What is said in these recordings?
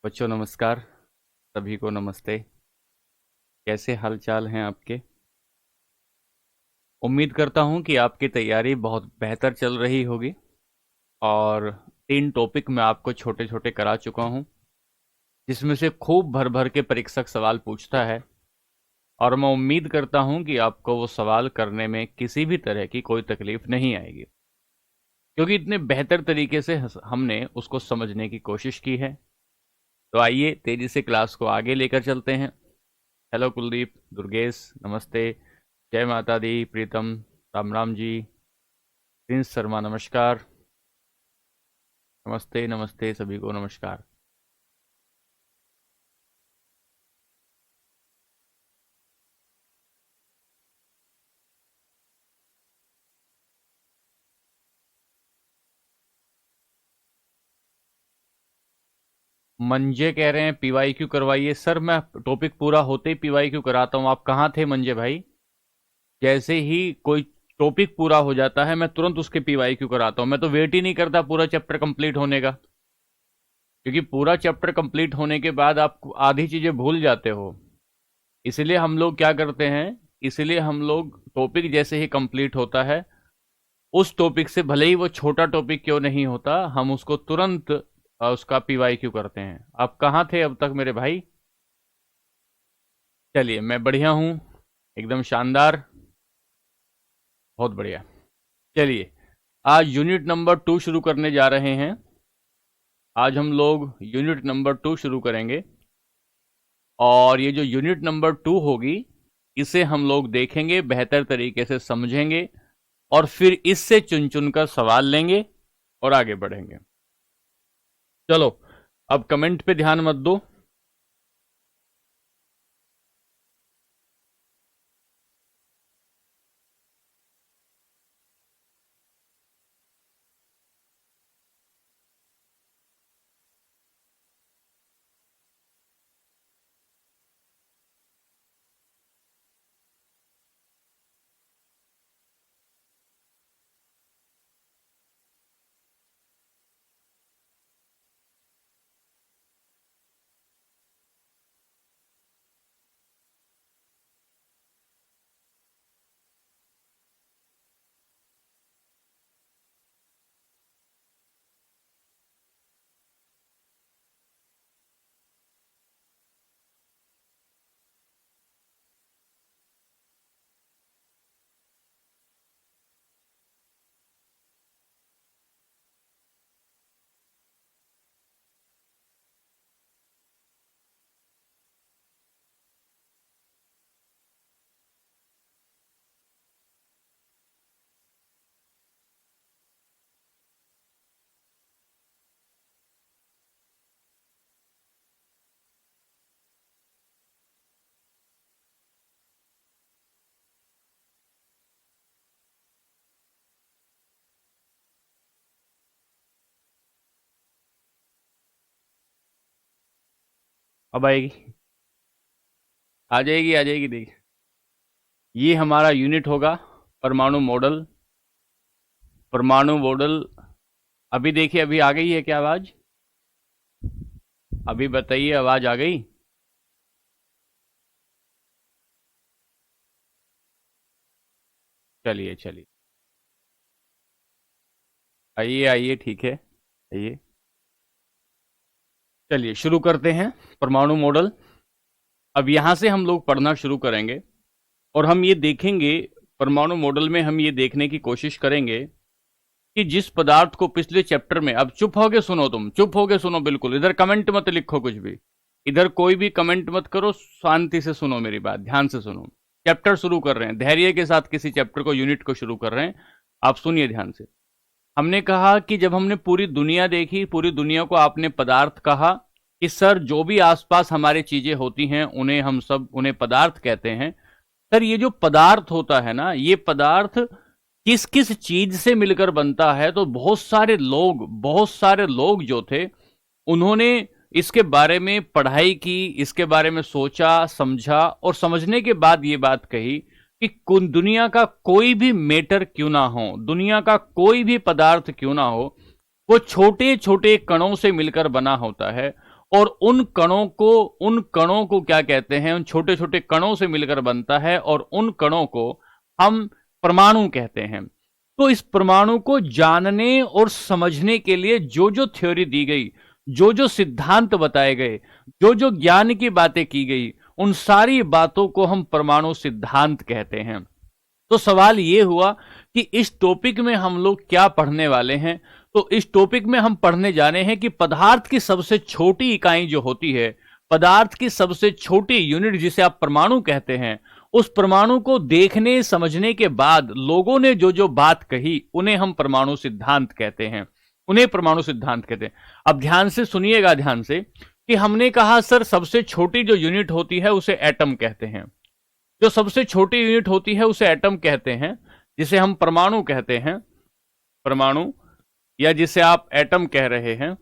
बच्चों नमस्कार। सभी को नमस्ते। कैसे हाल चाल हैं आपके? उम्मीद करता हूं कि आपकी तैयारी बहुत बेहतर चल रही होगी। और 3 टॉपिक मैं आपको छोटे छोटे करा चुका हूं, जिसमें से खूब भर भर के परीक्षक सवाल पूछता है। और मैं उम्मीद करता हूं कि आपको वो सवाल करने में किसी भी तरह की कोई तकलीफ नहीं आएगी, क्योंकि इतने बेहतर तरीके से हमने उसको समझने की कोशिश की है। तो आइए तेजी से क्लास को आगे लेकर चलते हैं। हेलो कुलदीप, दुर्गेश, नमस्ते। जय माता दी, प्रीतम, राम राम जी। प्रिंस शर्मा नमस्कार। नमस्ते नमस्ते, सभी को नमस्कार। मंजे कह रहे हैं पीवाई क्यू करवाइए। सर मैं टॉपिक पूरा होते ही पीवाई क्यू कराता हूँ। आप कहाँ थे मंजे भाई? जैसे ही कोई टॉपिक पूरा हो जाता है मैं तुरंत उसके पीवाई क्यू कराता हूँ। मैं तो वेट ही नहीं करता पूरा चैप्टर कंप्लीट होने का, क्योंकि पूरा चैप्टर कंप्लीट होने के बाद आप आधी चीजें भूल जाते हो। इसलिए हम लोग क्या करते हैं, इसलिए हम लोग टॉपिक जैसे ही कंप्लीट होता है, उस टॉपिक से भले ही वो छोटा टॉपिक क्यों नहीं होता, हम उसको तुरंत उसका पीवाई क्यू करते हैं। आप कहाँ थे अब तक मेरे भाई? चलिए, मैं बढ़िया हूँ, एकदम शानदार, बहुत बढ़िया। चलिए, आज यूनिट नंबर 2 शुरू करने जा रहे हैं। आज हम लोग यूनिट नंबर 2 शुरू करेंगे। और ये जो यूनिट नंबर 2 होगी, इसे हम लोग देखेंगे, बेहतर तरीके से समझेंगे, और फिर इससे चुन चुन कर सवाल लेंगे और आगे बढ़ेंगे। चलो, अब कमेंट पे ध्यान मत दो। अब आएगी, आ जाएगी आ जाएगी, देखिए। ये हमारा यूनिट होगा, परमाणु मॉडल। परमाणु मॉडल। अभी देखिए, अभी आ गई है क्या आवाज? अभी बताइए, आवाज आ गई? चलिए चलिए, आइए आइए, ठीक है, आइए। चलिए शुरू करते हैं। परमाणु मॉडल। अब यहां से हम लोग पढ़ना शुरू करेंगे, और हम ये देखेंगे, परमाणु मॉडल में हम ये देखने की कोशिश करेंगे कि जिस पदार्थ को पिछले चैप्टर में, अब चुप होके सुनो, तुम चुप होके सुनो, बिल्कुल इधर कमेंट मत लिखो कुछ भी। इधर कोई भी कमेंट मत करो, शांति से सुनो मेरी बात, ध्यान से सुनो। चैप्टर शुरू कर रहे हैं, धैर्य के साथ किसी चैप्टर को, यूनिट को शुरू कर रहे हैं। आप सुनिए ध्यान से। हमने कहा कि जब हमने पूरी दुनिया देखी, पूरी दुनिया को आपने पदार्थ कहा, कि सर जो भी आसपास हमारी चीजें होती हैं उन्हें हम सब, उन्हें पदार्थ कहते हैं। सर ये जो पदार्थ होता है ना, ये पदार्थ किस किस चीज से मिलकर बनता है? तो बहुत सारे लोग जो थे, उन्होंने इसके बारे में पढ़ाई की, इसके बारे में सोचा समझा, और समझने के बाद ये बात कही कि दुनिया का कोई भी मैटर क्यों ना हो, दुनिया का कोई भी पदार्थ क्यों ना हो, वो छोटे छोटे कणों से मिलकर बना होता है। और उन कणों को क्या कहते हैं, उन छोटे छोटे कणों से मिलकर बनता है, और उन कणों को हम परमाणु कहते हैं। तो इस परमाणु को जानने और समझने के लिए जो जो थ्योरी दी गई, जो जो सिद्धांत बताए गए, जो जो ज्ञान की बातें की गई, उन सारी बातों को हम परमाणु सिद्धांत कहते हैं। तो सवाल ये हुआ कि इस टॉपिक में हम लोग क्या पढ़ने वाले हैं। तो इस टॉपिक में हम पढ़ने जा रहे हैं कि पदार्थ की सबसे छोटी इकाई जो होती है, पदार्थ की सबसे छोटी यूनिट जिसे आप परमाणु कहते हैं, उस परमाणु को देखने समझने के बाद लोगों ने जो जो बात कही, उन्हें हम परमाणु सिद्धांत कहते हैं। उन्हें परमाणु सिद्धांत कहते हैं। अब ध्यान से सुनिएगा, ध्यान से, कि हमने कहा सर सबसे छोटी जो यूनिट होती है उसे एटम कहते हैं। जो सबसे छोटी यूनिट होती है उसे एटम कहते हैं, जिसे हम परमाणु कहते हैं, परमाणु, या जिसे आप एटम कह रहे हैं।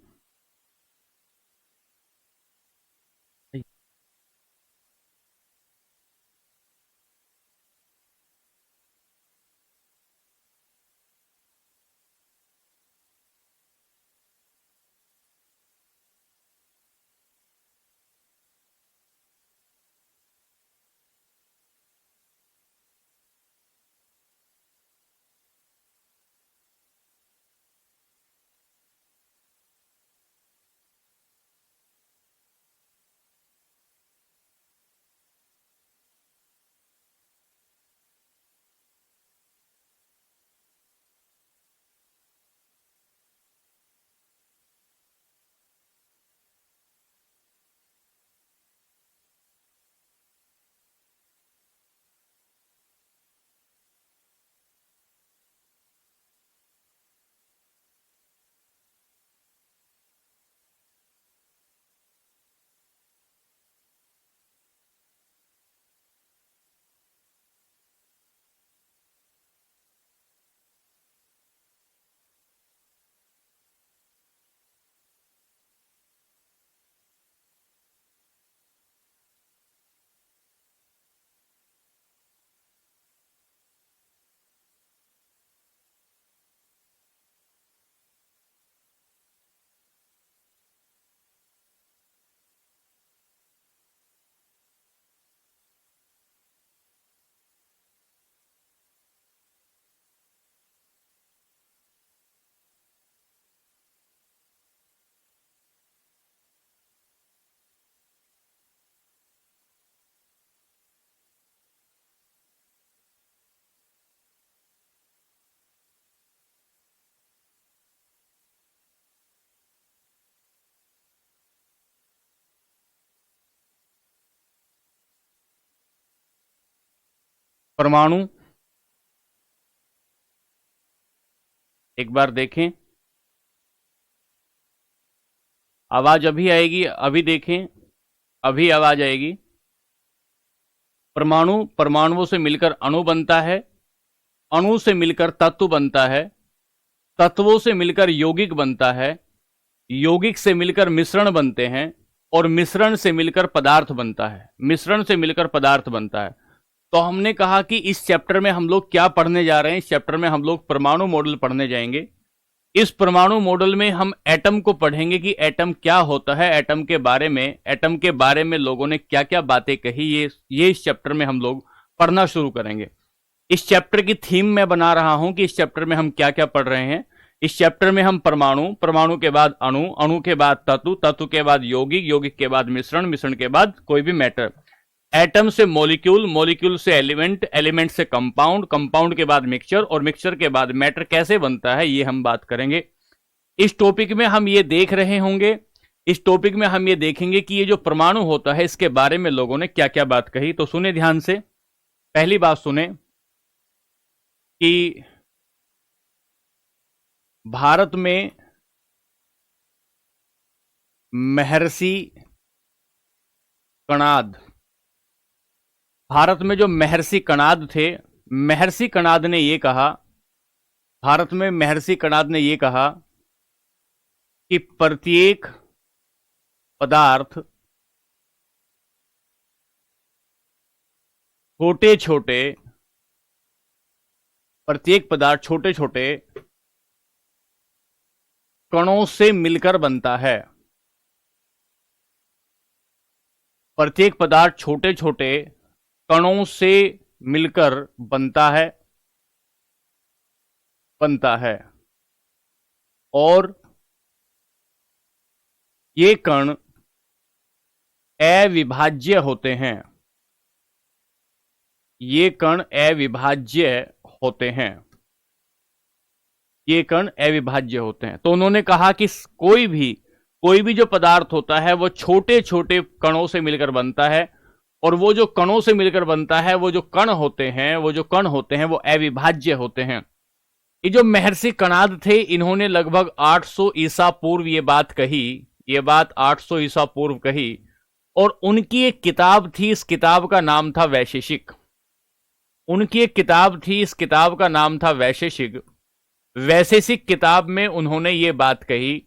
परमाणु, एक बार देखें, आवाज अभी आएगी, अभी देखें, अभी आवाज आएगी। परमाणु, परमाणुओं से मिलकर अणु बनता है, अणु से मिलकर तत्व बनता है, तत्वों से मिलकर यौगिक बनता है, यौगिक से मिलकर मिश्रण बनते हैं, और मिश्रण से मिलकर पदार्थ बनता है, मिश्रण से मिलकर पदार्थ बनता है। तो हमने कहा कि इस चैप्टर में हम लोग क्या पढ़ने जा रहे हैं। इस चैप्टर में हम लोग परमाणु मॉडल पढ़ने जाएंगे। इस परमाणु मॉडल में हम एटम को पढ़ेंगे कि एटम क्या होता है, एटम के बारे में लोगों ने क्या क्या बातें कही, ये इस चैप्टर में हम लोग पढ़ना शुरू करेंगे। इस चैप्टर की थीम मैं बना रहा हूं कि इस चैप्टर में हम क्या क्या पढ़ रहे हैं। इस चैप्टर में हम परमाणु, परमाणु के बाद अणु, अणु के बाद तत्व, तत्व के बाद यौगिक, यौगिक के बाद मिश्रण, मिश्रण के बाद कोई भी मैटर, एटम से मॉलिक्यूल, मॉलिक्यूल से एलिमेंट, एलिमेंट से कंपाउंड, कंपाउंड के बाद मिक्सचर, और मिक्सचर के बाद मैटर कैसे बनता है, ये हम बात करेंगे। इस टॉपिक में हम ये देख रहे होंगे, इस टॉपिक में हम ये देखेंगे कि ये जो परमाणु होता है इसके बारे में लोगों ने क्या क्या बात कही। तो सुने ध्यान से, पहली बात सुने कि भारत में महर्षि कणाद, भारत में जो महर्षि कणाद थे, महर्षि कणाद ने यह कहा, भारत में महर्षि कणाद ने यह कहा कि प्रत्येक पदार्थ छोटे छोटे, प्रत्येक पदार्थ छोटे छोटे कणों से मिलकर बनता है। प्रत्येक पदार्थ छोटे छोटे कणों से मिलकर बनता है और ये कण अविभाज्य होते हैं। ये कण अविभाज्य होते हैं। ये कण अविभाज्य होते हैं। तो उन्होंने कहा कि कोई भी जो पदार्थ होता है वो छोटे छोटे कणों से मिलकर बनता है और वो जो कणों से मिलकर बनता है वो जो कण होते हैं वो अविभाज्य होते हैं। ये जो महर्षि कणाद थे, इन्होंने लगभग 800 ईसा पूर्व ये बात 800 ईसा पूर्व कही और उनकी एक किताब थी, इस किताब का नाम था वैशेषिक। उनकी एक किताब थी, इस किताब का नाम था वैशेषिक। वैशेषिक किताब में उन्होंने ये बात कही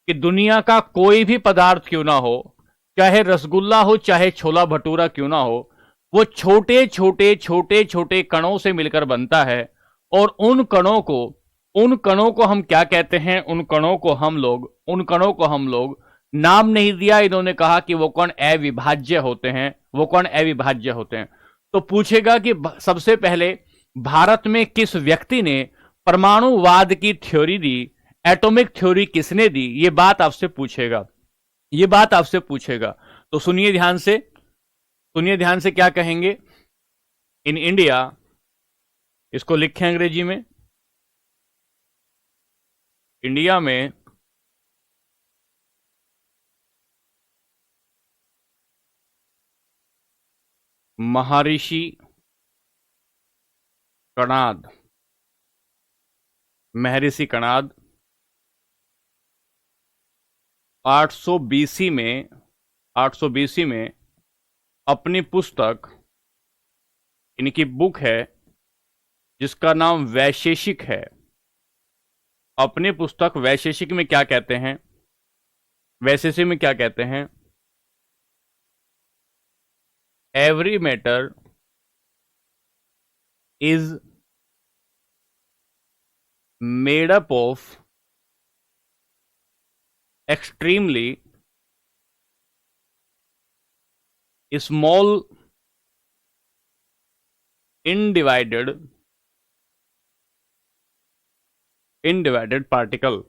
कि दुनिया का कोई भी पदार्थ क्यों ना हो, चाहे रसगुल्ला हो चाहे छोला भटूरा क्यों ना हो, वो छोटे छोटे कणों से मिलकर बनता है और उन कणों को हम क्या कहते हैं? उन कणों को हम लोग नाम नहीं दिया। इन्होंने कहा कि वो कण अविभाज्य होते हैं। तो पूछेगा कि सबसे पहले भारत में किस व्यक्ति ने परमाणुवाद की थ्योरी दी, एटॉमिक थ्योरी किसने दी? ये बात आपसे पूछेगा। तो सुनिए ध्यान से क्या कहेंगे। इन इंडिया, इसको लिखें अंग्रेजी में, इंडिया में महर्षि कणाद 800 BC में अपनी पुस्तक, इनकी बुक है जिसका नाम वैशेषिक है। अपनी पुस्तक वैशेषिक में क्या कहते हैं? Every matter is made up of extremely small undivided particle।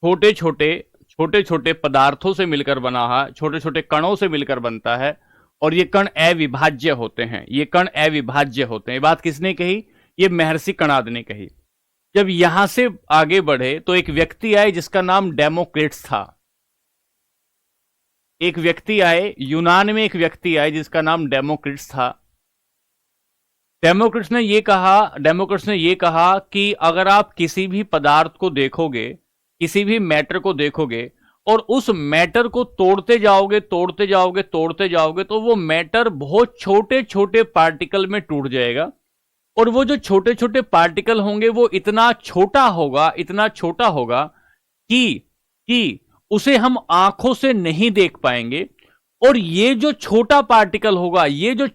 छोटे छोटे पदार्थों से मिलकर बना है, छोटे छोटे कणों से मिलकर बनता है और ये कण अविभाज्य होते हैं। ये बात किसने कही? ये महर्षि कणाद ने कही। जब यहां से आगे बढ़े तो एक व्यक्ति आए जिसका नाम डेमोक्रिटस था। यूनान में एक व्यक्ति आए जिसका नाम डेमोक्रिटस था। डेमोक्रिटस ने ये कहा कि अगर आप किसी भी पदार्थ को देखोगे, किसी भी मैटर को देखोगे और उस मैटर को तोड़ते जाओगे तो वो मैटर बहुत छोटे छोटे पार्टिकल में टूट जाएगा और वो जो छोटे छोटे पार्टिकल होंगे वो इतना छोटा होगा कि उसे हम आंखों से नहीं देख पाएंगे। और ये जो छोटा पार्टिकल होगा, ये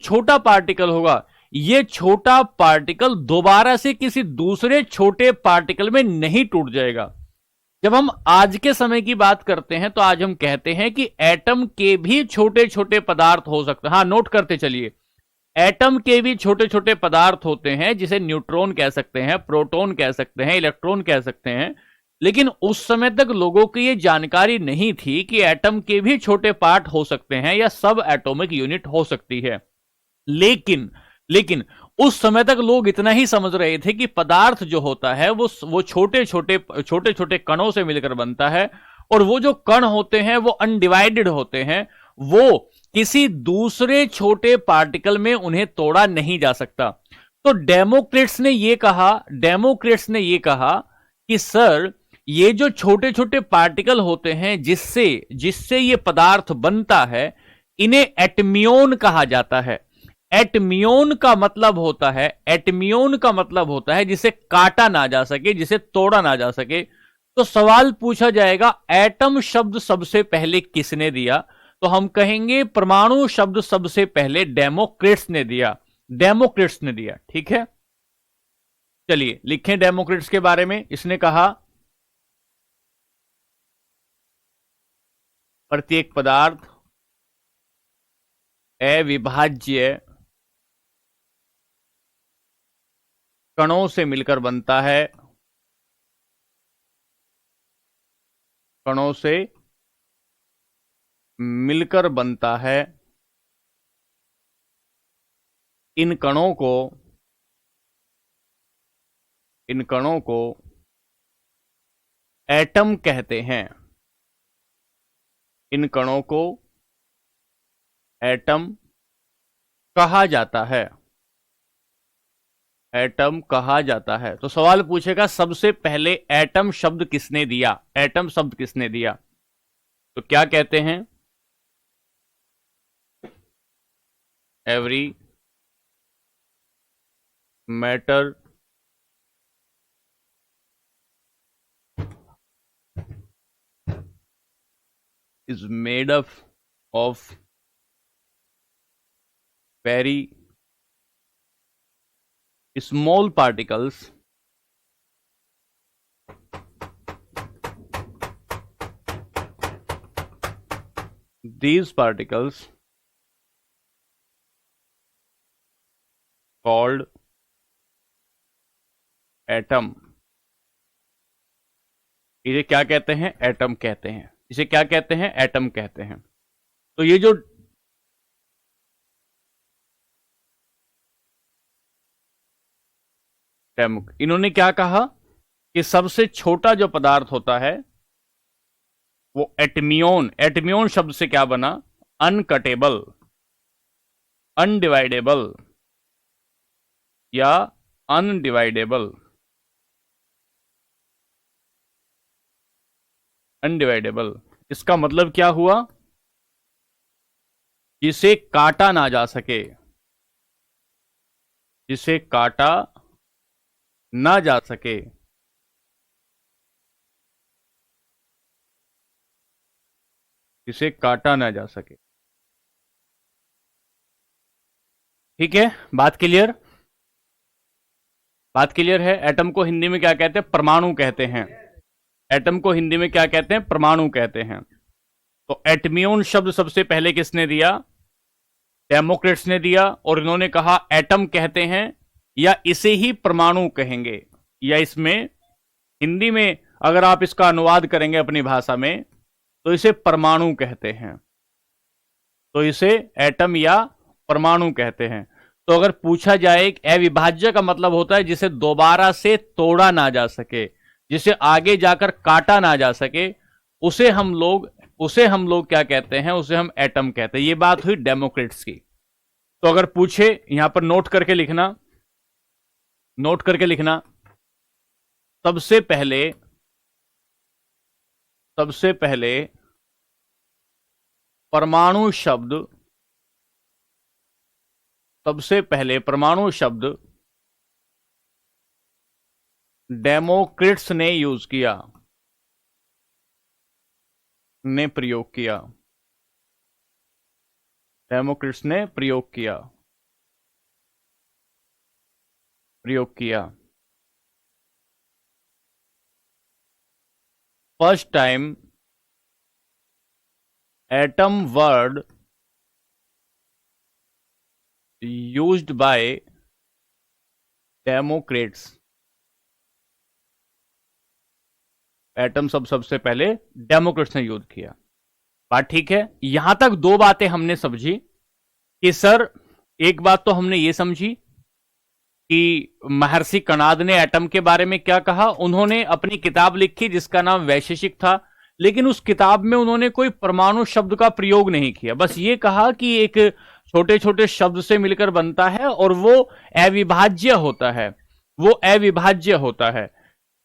छोटा पार्टिकल दोबारा से किसी दूसरे छोटे पार्टिकल में नहीं टूट जाएगा। जब हम आज के समय की बात करते हैं तो आज हम कहते हैं कि एटम के भी छोटे छोटे पदार्थ हो सकते हैं। हाँ, नोट करते चलिए, एटम के भी छोटे छोटे पदार्थ होते हैं जिसे न्यूट्रॉन कह सकते हैं, प्रोटॉन कह सकते हैं, इलेक्ट्रॉन कह सकते हैं। लेकिन उस समय तक लोगों को यह जानकारी नहीं थी कि एटम के भी छोटे पार्ट हो सकते हैं या सब एटॉमिक यूनिट हो सकती है। लेकिन उस समय तक लोग इतना ही समझ रहे थे कि पदार्थ जो होता है वो छोटे छोटे कणों से मिलकर बनता है और वो जो कण होते हैं वो अनडिवाइडेड होते हैं, वो किसी दूसरे छोटे पार्टिकल में उन्हें तोड़ा नहीं जा सकता। तो डेमोक्रिटस ने ये कहा कि सर, ये जो छोटे छोटे पार्टिकल होते हैं जिससे ये पदार्थ बनता है, इन्हें एटमियन कहा जाता है। एटमियन का मतलब होता है जिसे काटा ना जा सके, जिसे तोड़ा ना जा सके। तो सवाल पूछा जाएगा, एटम शब्द सबसे पहले किसने दिया? तो हम कहेंगे परमाणु शब्द सबसे पहले डेमोक्रिटस ने दिया। ठीक है, चलिए लिखें डेमोक्रिटस के बारे में। इसने कहा प्रत्येक पदार्थ अविभाज्य कणों से मिलकर बनता है, कणों से मिलकर बनता है। इन कणों को एटम कहते हैं। इन कणों को एटम कहा जाता है। एटम कहा जाता है। तो सवाल पूछेगा सबसे पहले एटम शब्द किसने दिया? एटम शब्द किसने दिया? तो क्या कहते हैं? Every matter is made up of very small particles. These particles called atom. इसे क्या कहते हैं? एटम कहते हैं। इसे क्या कहते हैं? एटम कहते हैं। तो ये जो इन्होंने क्या कहा कि सबसे छोटा जो पदार्थ होता है वो एटमियोन। एटमियोन शब्द से क्या बना? अनकटेबल, अनडिवाइडेबल या अनडिवाइडेबल, अनडिवाइडेबल। इसका मतलब क्या हुआ? जिसे काटा ना जा सके, जिसे काटा ना जा सके, जिसे काटा ना जा सके। ठीक है, बात क्लियर? बात क्लियर है? एटम को हिंदी में क्या कहते हैं? परमाणु कहते हैं। एटम को हिंदी में क्या कहते हैं? परमाणु कहते हैं। तो एटमियोन शब्द सबसे पहले किसने दिया? डेमोक्रिट्स ने दिया। और इन्होंने कहा एटम कहते हैं या इसे ही परमाणु कहेंगे, या इसमें हिंदी में अगर आप इसका अनुवाद करेंगे अपनी भाषा में तो इसे परमाणु कहते हैं। तो इसे एटम या परमाणु कहते हैं। तो अगर पूछा जाए अविभाज्य का मतलब होता है जिसे दोबारा से तोड़ा ना जा सके, जिसे आगे जाकर काटा ना जा सके, उसे हम लोग क्या कहते हैं? उसे हम एटम कहते हैं। ये बात हुई डेमोक्रेट्स की। तो अगर पूछे, यहां पर नोट करके लिखना, नोट करके लिखना, सबसे पहले परमाणु शब्द डेमोक्रिट्स ने यूज किया, ने प्रयोग किया। डेमोक्रिट्स ने प्रयोग किया। First time atom word used by Democrats. Atom सबसे पहले डेमोक्रेट्स ने यूज किया। बात ठीक है? यहां तक दो बातें हमने समझी कि सर, एक बात तो हमने ये समझी कि महर्षि कणाद ने एटम के बारे में क्या कहा। उन्होंने अपनी किताब लिखी जिसका नाम वैशेषिक था, लेकिन उस किताब में उन्होंने कोई परमाणु शब्द का प्रयोग नहीं किया। बस ये कहा कि एक छोटे छोटे शब्द से मिलकर बनता है और वो अविभाज्य होता है, वो अविभाज्य होता है।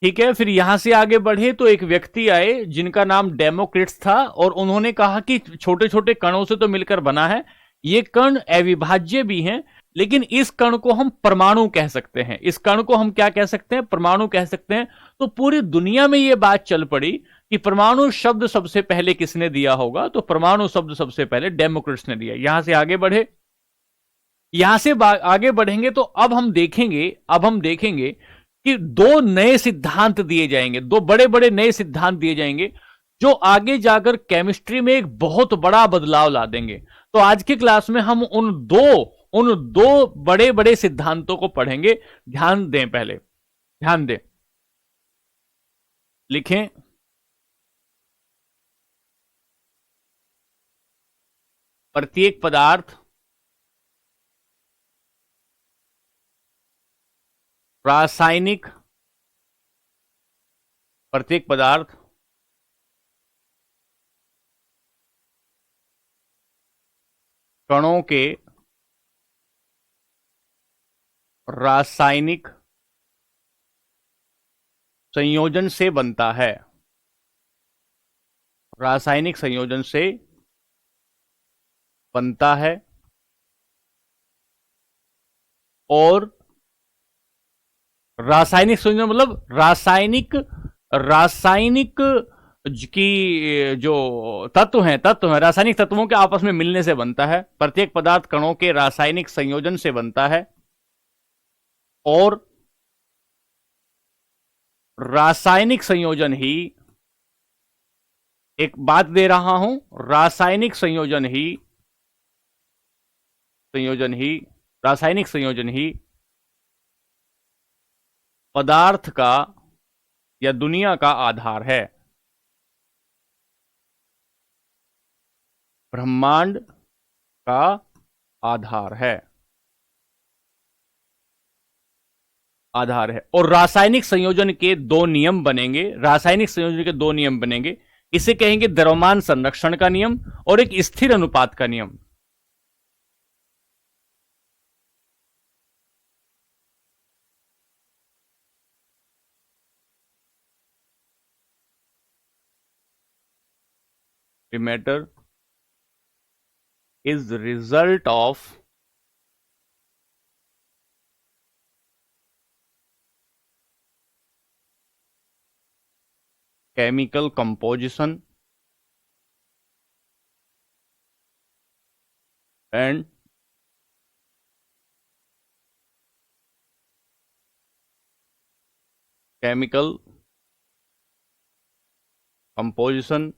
ठीक है, फिर यहां से आगे बढ़े तो एक व्यक्ति आए जिनका नाम डेमोक्रिट्स था, और उन्होंने कहा कि छोटे छोटे कणों से तो मिलकर बना है, ये कण अविभाज्य भी हैं, लेकिन इस कण को हम परमाणु कह सकते हैं। इस कण को हम क्या कह सकते हैं? परमाणु कह सकते हैं। तो पूरी दुनिया में यह बात चल पड़ी कि परमाणु शब्द सबसे पहले किसने दिया होगा? तो परमाणु शब्द सबसे पहले डेमोक्रिट्स ने दिया। यहां से आगे बढ़े, यहां से आगे बढ़ेंगे तो अब हम देखेंगे कि दो नए सिद्धांत दिए जाएंगे, दो बड़े बड़े नए सिद्धांत दिए जाएंगे जो आगे जाकर केमिस्ट्री में एक बहुत बड़ा बदलाव ला देंगे। तो आज की क्लास में हम उन दो बड़े बड़े सिद्धांतों को पढ़ेंगे। ध्यान दें, पहले ध्यान दें, लिखें। प्रत्येक पदार्थ रासायनिक, प्रत्येक पदार्थ कणों के रासायनिक संयोजन से बनता है। रासायनिक संयोजन से बनता है और रासायनिक संयोजन मतलब रासायनिक की जो तत्व हैं रासायनिक तत्वों के आपस में मिलने से बनता है। प्रत्येक पदार्थ कणों के रासायनिक संयोजन से बनता है और रासायनिक संयोजन ही, एक बात दे रहा हूं, रासायनिक संयोजन ही पदार्थ का या दुनिया का आधार है। ब्रह्मांड का आधार है। और रासायनिक संयोजन के दो नियम बनेंगे। इसे कहेंगे द्रव्यमान संरक्षण का नियम और एक स्थिर अनुपात का नियम। Matter is the result of chemical composition and chemical composition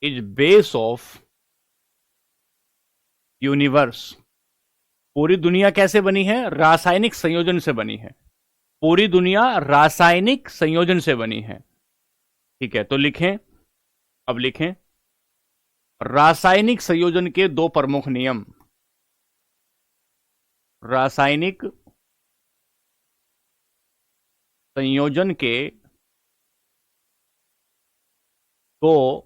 is base of universe. पूरी दुनिया कैसे बनी है? रासायनिक संयोजन से बनी है। पूरी दुनिया रासायनिक संयोजन से बनी है। ठीक है, तो लिखें, अब लिखें रासायनिक संयोजन के दो प्रमुख नियम। रासायनिक संयोजन के दो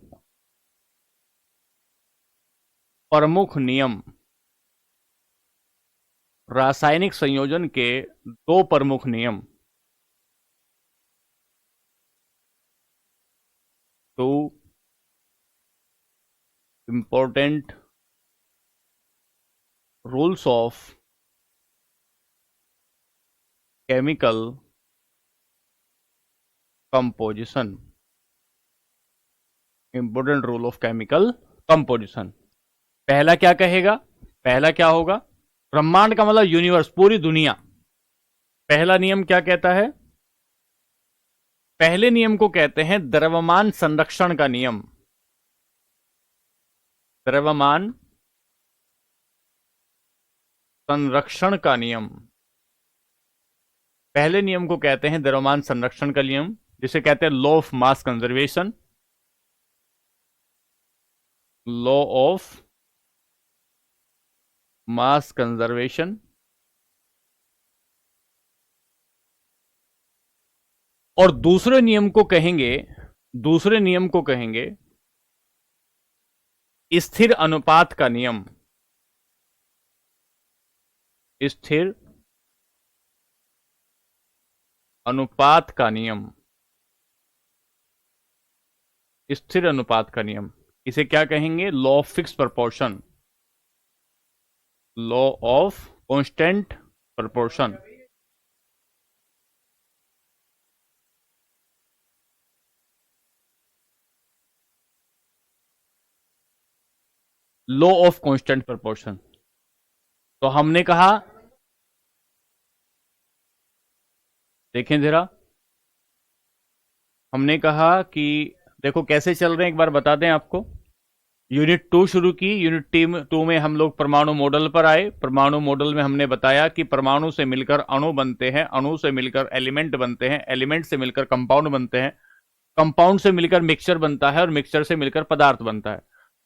प्रमुख नियम। रासायनिक संयोजन के दो प्रमुख नियम। Two important rules of chemical composition. Important rule of chemical composition. पहला क्या कहेगा? पहला क्या होगा? ब्रह्मांड का मतलब यूनिवर्स, पूरी दुनिया। पहला नियम क्या कहता है? पहले नियम को कहते हैं द्रव्यमान संरक्षण का नियम। द्रव्यमान संरक्षण का नियम। पहले नियम को कहते हैं द्रव्यमान संरक्षण का नियम, जिसे कहते हैं law of mass conservation. Law of mass conservation. और दूसरे नियम को कहेंगे स्थिर अनुपात का नियम। स्थिर अनुपात का नियम। स्थिर अनुपात का नियम, इसे क्या कहेंगे? Law of fix proportion. Law of constant proportion. Law of constant proportion. तो हमने कहा, देखें जरा, हमने कहा कि देखो कैसे चल रहे हैं, एक बार बता दें आपको। यूनिट 2 शुरू की। यूनिट 2 में हम लोग परमाणु मॉडल पर आए। परमाणु मॉडल में हमने बताया कि परमाणु से मिलकर अणु बनते हैं, अणु से मिलकर एलिमेंट बनते हैं, एलिमेंट से मिलकर कंपाउंड बनते हैं, कंपाउंड से मिलकर मिक्सचर बनता है और मिक्सचर से मिलकर पदार्थ बनता है।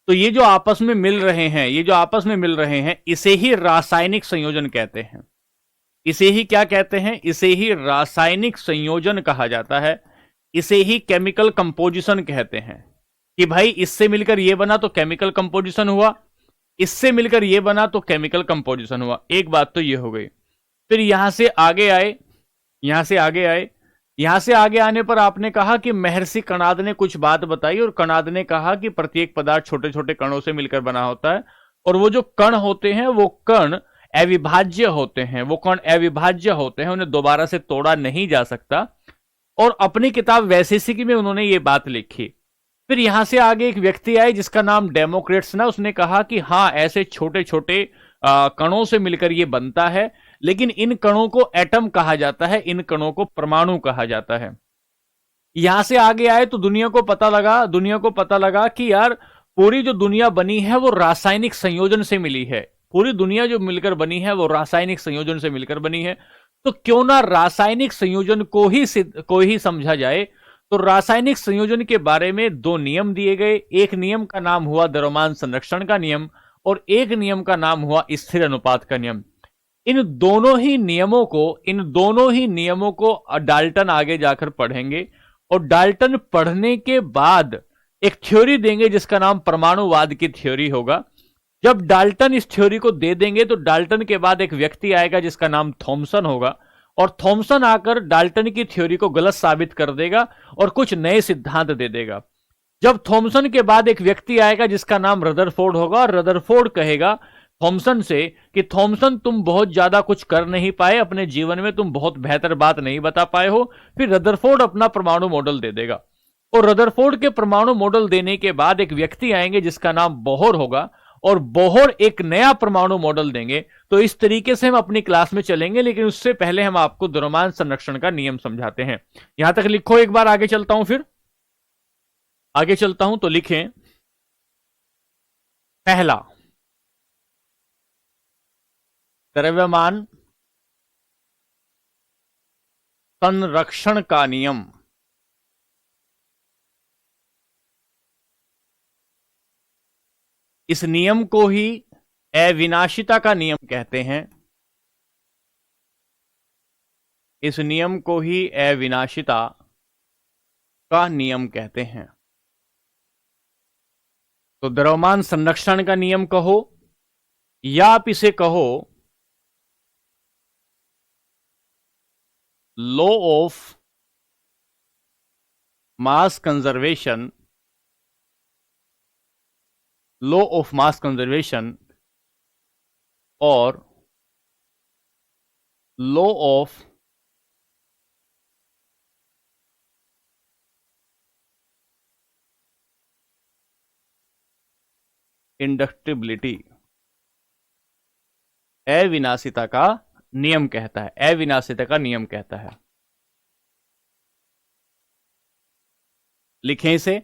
तो ये जो आपस में मिल रहे हैं, ये जो आपस में मिल रहे हैं, इसे ही रासायनिक संयोजन कहते हैं। इसे ही क्या कहते हैं? इसे ही रासायनिक संयोजन कहा जाता है। इसे ही केमिकल कंपोजिशन कहते हैं कि भाई इससे मिलकर ये बना तो केमिकल कंपोजिशन हुआ, इससे मिलकर ये बना तो केमिकल कंपोजिशन हुआ। एक बात तो ये हो गई। फिर यहां से आगे आए, यहां से आगे आए। यहां से आगे आने पर आपने कहा कि महर्षि कणाद ने कुछ बात बताई और कणाद ने कहा कि प्रत्येक पदार्थ छोटे छोटे कणों से मिलकर बना होता है और वो जो कण होते हैं वो कण अविभाज्य होते हैं, वो कण अविभाज्य होते हैं, उन्हें दोबारा से तोड़ा नहीं जा सकता। और अपनी किताब वैशेषिकी में उन्होंने ये बात लिखी। फिर यहां से आगे एक व्यक्ति आए जिसका नाम डेमोक्रेट्स ना, उसने कहा कि हां ऐसे छोटे छोटे कणों से मिलकर ये बनता है, लेकिन इन कणों को एटम कहा जाता है, इन कणों को परमाणु कहा जाता है। यहां से आगे आए तो दुनिया को पता लगा कि यार पूरी जो दुनिया बनी है वो रासायनिक संयोजन से मिली है। पूरी दुनिया जो मिलकर बनी है वो रासायनिक संयोजन से मिलकर बनी है। तो क्यों ना रासायनिक संयोजन को ही समझा जाए। तो रासायनिक संयोजन के बारे में दो नियम दिए गए। एक नियम का नाम हुआ द्रव्यमान संरक्षण का नियम और एक नियम का नाम हुआ स्थिर अनुपात का नियम। इन दोनों ही नियमों को डाल्टन आगे जाकर पढ़ेंगे और डाल्टन पढ़ने के बाद एक थ्योरी देंगे जिसका नाम परमाणुवाद की थ्योरी होगा। जब डाल्टन इस थ्योरी को दे देंगे तो डाल्टन के बाद एक व्यक्ति आएगा जिसका नाम थॉमसन होगा और थॉमसन आकर डाल्टन की थ्योरी को गलत साबित कर देगा और कुछ नए सिद्धांत दे देगा। जब थॉमसन के बाद एक व्यक्ति आएगा जिसका नाम रदरफोर्ड होगा और रदरफोर्ड कहेगा थॉमसन से कि थॉमसन तुम बहुत ज्यादा कुछ कर नहीं पाए अपने जीवन में, तुम बहुत बेहतर बात नहीं बता पाए हो। फिर रदरफोर्ड अपना परमाणु मॉडल दे देगा और रदरफोर्ड के परमाणु मॉडल देने के बाद एक व्यक्ति आएंगे जिसका नाम बोहर होगा और बोहर एक नया परमाणु मॉडल देंगे। तो इस तरीके से हम अपनी क्लास में चलेंगे, लेकिन उससे पहले हम आपको द्रव्यमान संरक्षण का नियम समझाते हैं। यहां तक लिखो, एक बार आगे चलता हूं। फिर आगे चलता हूं तो लिखें, पहला द्रव्यमान संरक्षण का नियम। इस नियम को ही अविनाशिता का नियम कहते हैं। इस नियम को ही अविनाशिता का नियम कहते हैं। तो द्रव्यमान संरक्षण का नियम कहो या आप इसे कहो law of mass conservation, law of mass conservation और लॉ ऑफ इंडक्टिबिलिटी अविनाशिता का नियम कहता है। अविनाशिता का नियम कहता है। लिखें इसे।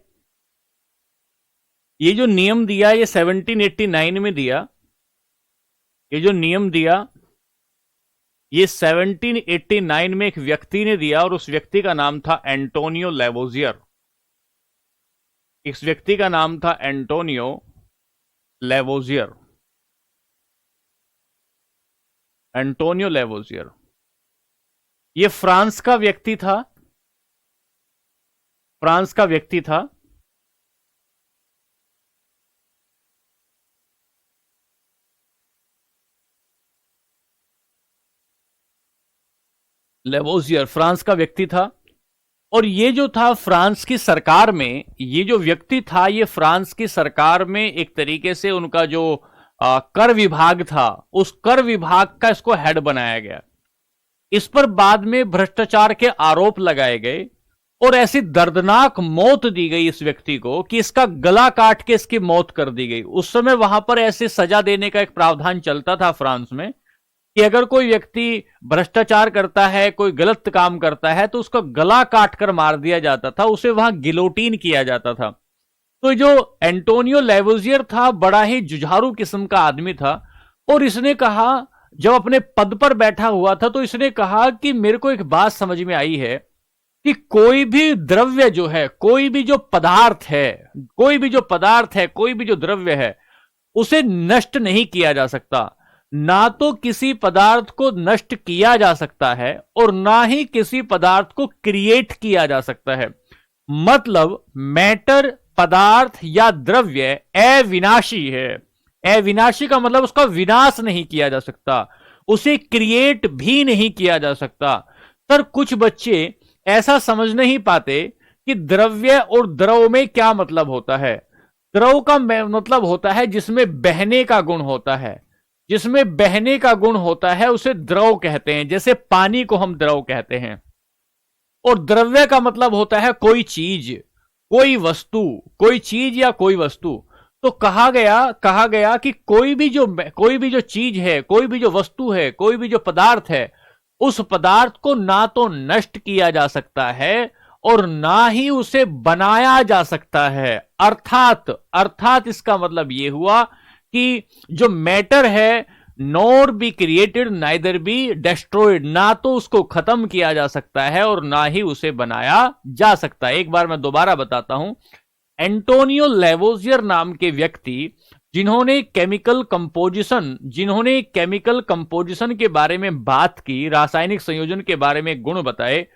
ये जो नियम दिया ये 1789 में दिया। ये जो नियम दिया ये 1789 में एक व्यक्ति ने दिया और उस व्यक्ति का नाम था एंटोनियो लेवोजियर। इस व्यक्ति का नाम था एंटोनियो लेवोजियर। एंटोनियो लेवोजियर ये फ्रांस का व्यक्ति था। फ्रांस का व्यक्ति था। लेवोजियर फ्रांस का व्यक्ति था और ये जो था फ्रांस की सरकार में, ये जो व्यक्ति था ये फ्रांस की सरकार में एक तरीके से उनका जो कर विभाग था उस कर विभाग का इसको हेड बनाया गया। इस पर बाद में भ्रष्टाचार के आरोप लगाए गए और ऐसी दर्दनाक मौत दी गई इस व्यक्ति को कि इसका गला काट के इसकी मौत कर दी गई। उस समय वहां पर ऐसे सजा देने का एक प्रावधान चलता था फ्रांस में। कि अगर कोई व्यक्ति भ्रष्टाचार करता है, कोई गलत काम करता है, तो उसका गला काट कर मार दिया जाता था, उसे वहां गिलोटीन किया जाता था। तो जो एंटोनियो लेवोजियर था, बड़ा ही जुझारू किस्म का आदमी था, और इसने कहा, जब अपने पद पर बैठा हुआ था, तो इसने कहा कि मेरे को एक बात समझ में आई है कि कोई भी द्रव्य जो है, कोई भी जो पदार्थ है, कोई भी जो पदार्थ है, कोई भी जो द्रव्य है, उसे नष्ट नहीं किया जा सकता। ना तो किसी पदार्थ को नष्ट किया जा सकता है और ना ही किसी पदार्थ को क्रिएट किया जा सकता है। मतलब मैटर, पदार्थ या द्रव्य अविनाशी है। अविनाशी का मतलब उसका विनाश नहीं किया जा सकता, उसे क्रिएट भी नहीं किया जा सकता। सर, कुछ बच्चे ऐसा समझ नहीं पाते कि द्रव्य और द्रव में क्या मतलब होता है। द्रव का मतलब होता है जिसमें बहने का गुण होता है, जिसमें बहने का गुण होता है उसे द्रव कहते हैं, जैसे पानी को हम द्रव कहते हैं। और द्रव्य का मतलब होता है कोई चीज, कोई वस्तु, कोई चीज या कोई वस्तु। तो कहा गया कि कोई भी जो चीज है, कोई भी जो वस्तु है, कोई भी जो पदार्थ है, उस पदार्थ को ना तो नष्ट किया जा सकता है और ना ही उसे बनाया जा सकता है। अर्थात इसका मतलब यह हुआ कि जो मैटर है, nor be created neither be destroyed, ना तो उसको खत्म किया जा सकता है और ना ही उसे बनाया जा सकता है। एक बार मैं दोबारा बताता हूं। एंटोनियो लेवोजियर नाम के व्यक्ति, जिन्होंने केमिकल कंपोजिशन के बारे में बात की, रासायनिक संयोजन के बारे में गुण बताए,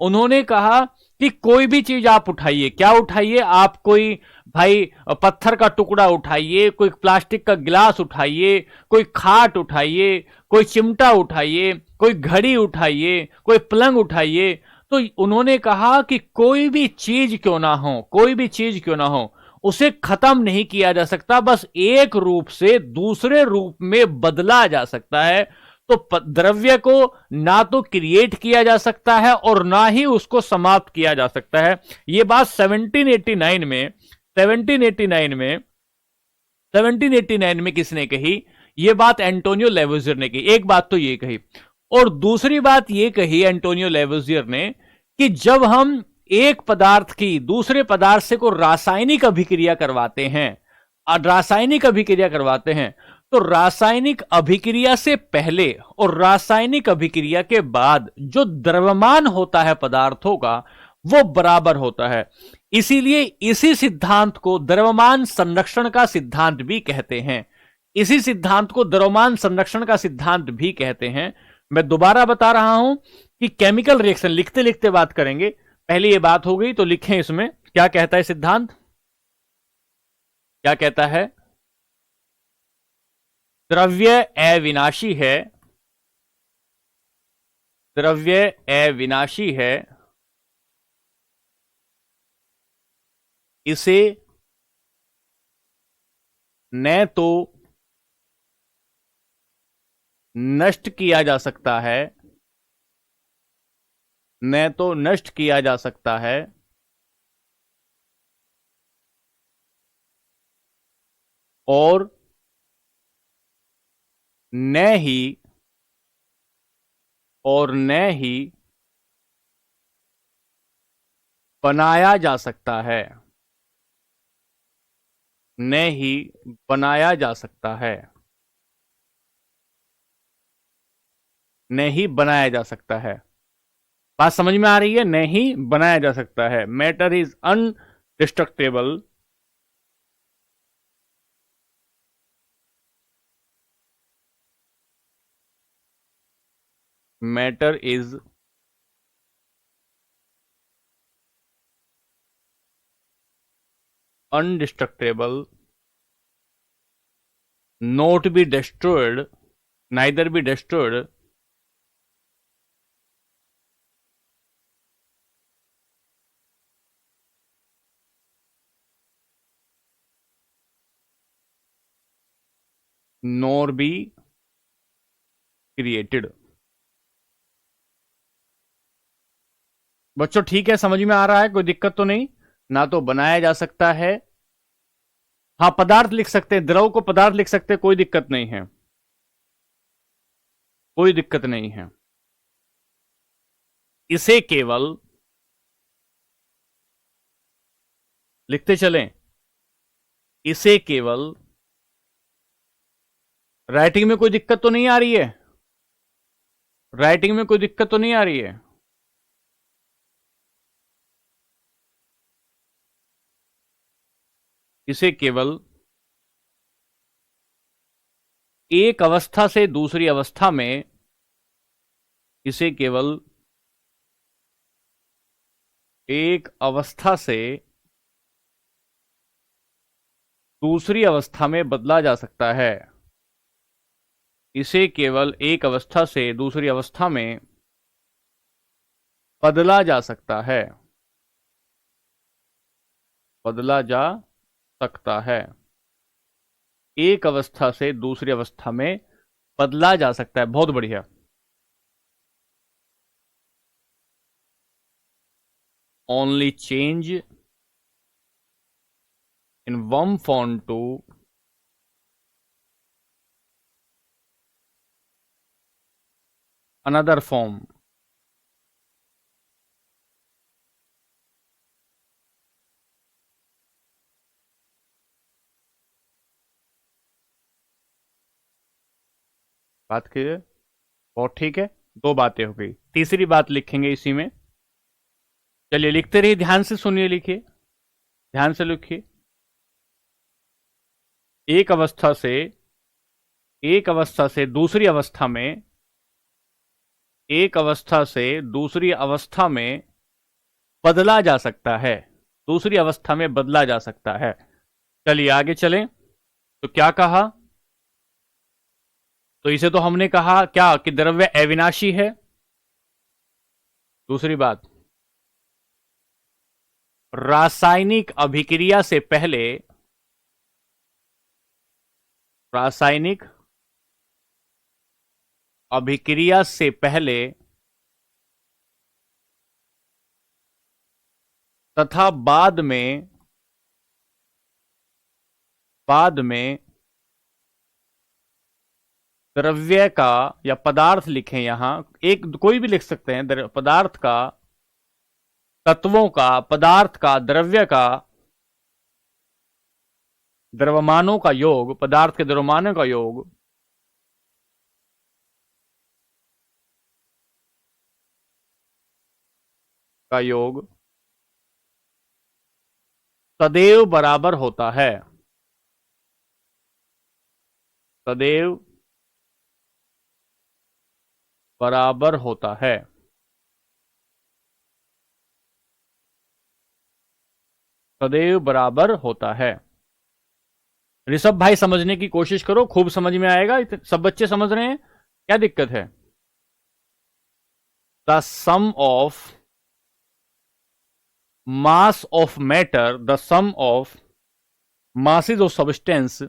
उन्होंने कहा कि कोई भी चीज आप उठाइए, क्या उठाइए आप, कोई भाई पत्थर का टुकड़ा उठाइए, कोई प्लास्टिक का गिलास उठाइए, कोई खाट उठाइए, कोई चिमटा उठाइए, कोई घड़ी उठाइए, कोई पलंग उठाइए। तो उन्होंने कहा कि कोई भी चीज क्यों ना हो, कोई भी चीज क्यों ना हो, उसे खत्म नहीं किया जा सकता, बस एक रूप से दूसरे रूप में बदला जा सकता है। तो द्रव्य को ना तो क्रिएट किया जा सकता है और ना ही उसको समाप्त किया जा सकता है। यह बात 1789 में किसने कही? यह बात एंटोनियो लेवोजियर ने की। एक बात तो यह कही, और दूसरी बात यह कही एंटोनियो लेवोजियर ने कि जब हम एक पदार्थ की दूसरे पदार्थ से को रासायनिक अभिक्रिया करवाते हैं, तो रासायनिक अभिक्रिया से पहले और रासायनिक अभिक्रिया के बाद जो द्रव्यमान होता है पदार्थों का, वो बराबर होता है। इसीलिए इसी सिद्धांत को द्रव्यमान संरक्षण का सिद्धांत भी कहते हैं। इसी सिद्धांत को द्रव्यमान संरक्षण का सिद्धांत भी कहते हैं। मैं दोबारा बता रहा हूं कि केमिकल रिएक्शन, लिखते लिखते बात करेंगे, पहले ये बात हो गई तो लिखें इसमें क्या कहता है सिद्धांत, क्या कहता है? द्रव्य अविनाशी है, द्रव्य अविनाशी है, इसे न तो नष्ट किया जा सकता है, न तो नष्ट किया जा सकता है, और न ही बनाया जा सकता है, न ही बनाया जा सकता है, न ही बनाया जा सकता है। बात समझ में आ रही है? न ही बनाया जा सकता है। Matter is undestructible, matter is undestructible, not be destroyed, neither be destroyed, nor be created। बच्चों ठीक है, समझ में आ रहा है? कोई दिक्कत तो नहीं? ना तो बनाया जा सकता है, हाँ पदार्थ लिख सकते हैं, द्रव को पदार्थ लिख सकते हैं, कोई दिक्कत नहीं है। कोई दिक्कत नहीं है। इसे केवल लिखते चलें, इसे केवल राइटिंग में कोई दिक्कत तो नहीं आ रही है? राइटिंग में कोई दिक्कत तो नहीं आ रही है? इसे केवल एक अवस्था से दूसरी अवस्था में, इसे केवल एक अवस्था से दूसरी अवस्था में बदला जा सकता है। इसे केवल एक अवस्था से दूसरी अवस्था में बदला जा सकता है। बदला जा सकता है। एक अवस्था से दूसरी अवस्था में बदला जा सकता है। बहुत बढ़िया। Only change in one form to another form. बात कीजिए। बहुत ठीक है, दो बातें हो गई। तीसरी बात लिखेंगे इसी में। चलिए लिखते रहिए, ध्यान से सुनिए, लिखिए, ध्यान से लिखिए। एक अवस्था से दूसरी अवस्था में, एक अवस्था से दूसरी अवस्था में बदला जा सकता है। दूसरी अवस्था में बदला जा सकता है। चलिए आगे चलें। तो क्या कहा? तो इसे तो हमने कहा क्या कि द्रव्य अविनाशी है। दूसरी बात, रासायनिक अभिक्रिया से पहले, रासायनिक अभिक्रिया से पहले तथा बाद में द्रव्य का, या पदार्थ लिखें यहां, एक कोई भी लिख सकते हैं, पदार्थ का, तत्वों का, पदार्थ का, द्रव्य का, द्रव्यमानों का योग, पदार्थ के द्रव्यमानों का योग सदैव बराबर होता है। सदैव बराबर होता है। सदैव बराबर होता है। ऋषभ भाई समझने की कोशिश करो, खूब समझ में आएगा। सब बच्चे समझ रहे हैं? क्या दिक्कत है? The sum of mass of matter, the sum of masses of substance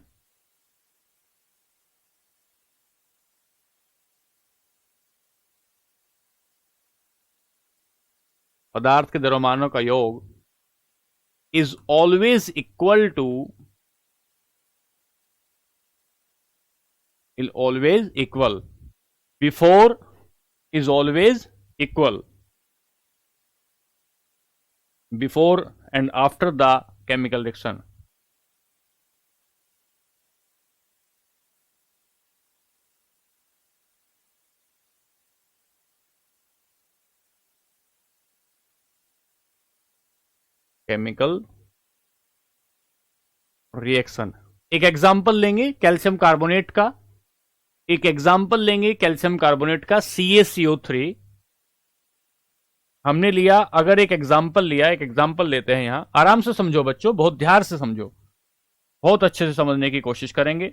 पदार्थ के द्रव्यमानों का योग is always equal to, is always equal, before is always equal, before and after the chemical reaction. Chemical reaction. एक example लेंगे calcium carbonate का, एक example लेंगे calcium carbonate का, CaCO3 हमने लिया। अगर एक एग्जांपल लिया, एक एग्जांपल लेते हैं यहां, आराम से समझो बच्चों, बहुत ध्यान से समझो, बहुत अच्छे से समझने की कोशिश करेंगे।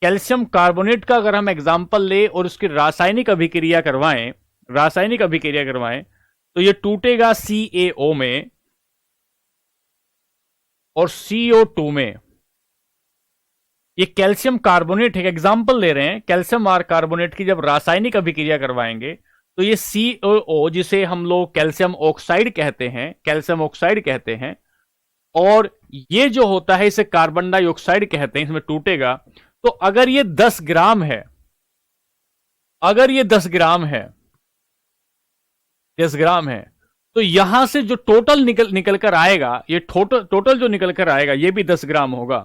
कैल्शियम कार्बोनेट का अगर हम एग्जांपल ले और उसकी रासायनिक अभिक्रिया करवाएं, रासायनिक अभिक्रिया करवाएं, तो ये टूटेगा CaO में और CO2 में। ये कैल्शियम कार्बोनेट, एक एग्जांपल ले रहे हैं, कैल्शियम और कार्बोनेट की जब रासायनिक अभिक्रिया करवाएंगे तो ये CaO, जिसे हम लोग कैल्शियम ऑक्साइड कहते हैं, कैल्शियम ऑक्साइड कहते हैं, और ये जो होता है इसे कार्बन डाइऑक्साइड कहते हैं, इसमें टूटेगा। तो अगर ये 10 ग्राम है, अगर ये 10 ग्राम है, 10 ग्राम है, तो यहां से जो टोटल निकल कर आएगा, ये टोटल जो निकल कर आएगा ये भी 10 ग्राम होगा,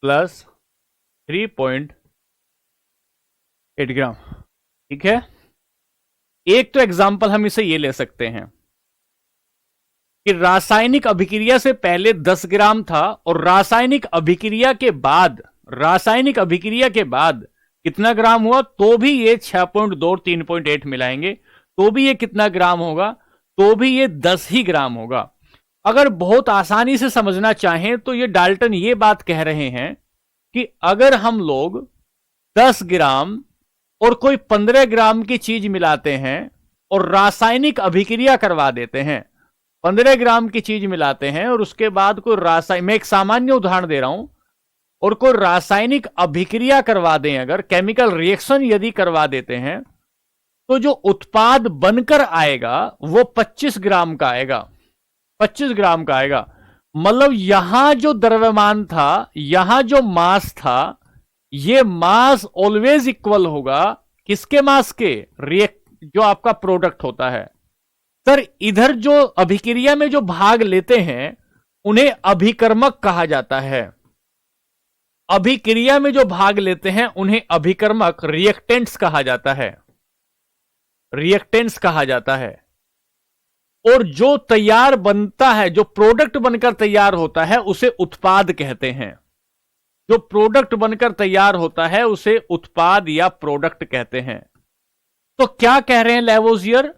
प्लस 3.8 ग्राम। ठीक है, एक तो एग्जाम्पल हम इसे ये ले सकते हैं कि रासायनिक अभिक्रिया से पहले 10 ग्राम था और रासायनिक अभिक्रिया के बाद कितना ग्राम हुआ, तो भी ये 6.2 3.8 मिलाएंगे तो भी ये कितना ग्राम होगा, तो भी ये 10 ही ग्राम होगा। अगर बहुत आसानी से समझना चाहें तो ये डाल्टन ये बात कह रहे हैं कि अगर हम लोग 10 ग्राम और कोई 15 ग्राम की चीज मिलाते हैं और रासायनिक अभिक्रिया करवा देते हैं, 15 ग्राम की चीज मिलाते हैं और उसके बाद कोई मैं एक सामान्य उदाहरण दे रहा हूं, और कोई रासायनिक अभिक्रिया करवा दें, अगर केमिकल रिएक्शन यदि करवा देते हैं, तो जो उत्पाद बनकर आएगा वो 25 ग्राम का आएगा, 25 ग्राम का आएगा। मतलब यहां जो द्रव्यमान था, यहां जो मास था, ये मास ऑलवेज इक्वल होगा किसके मास के, जो आपका प्रोडक्ट होता है। सर इधर जो अभिक्रिया में जो भाग लेते हैं उन्हें अभिकर्मक कहा जाता है, अभिक्रिया में जो भाग लेते हैं उन्हें अभिकर्मक रिएक्टेंट्स कहा जाता है, रिएक्टेंट्स कहा जाता है। और जो तैयार बनता है, जो प्रोडक्ट बनकर तैयार होता है उसे उत्पाद कहते हैं, जो प्रोडक्ट बनकर तैयार होता है उसे उत्पाद या प्रोडक्ट कहते हैं। तो क्या कह रहे हैं लेवोजियर,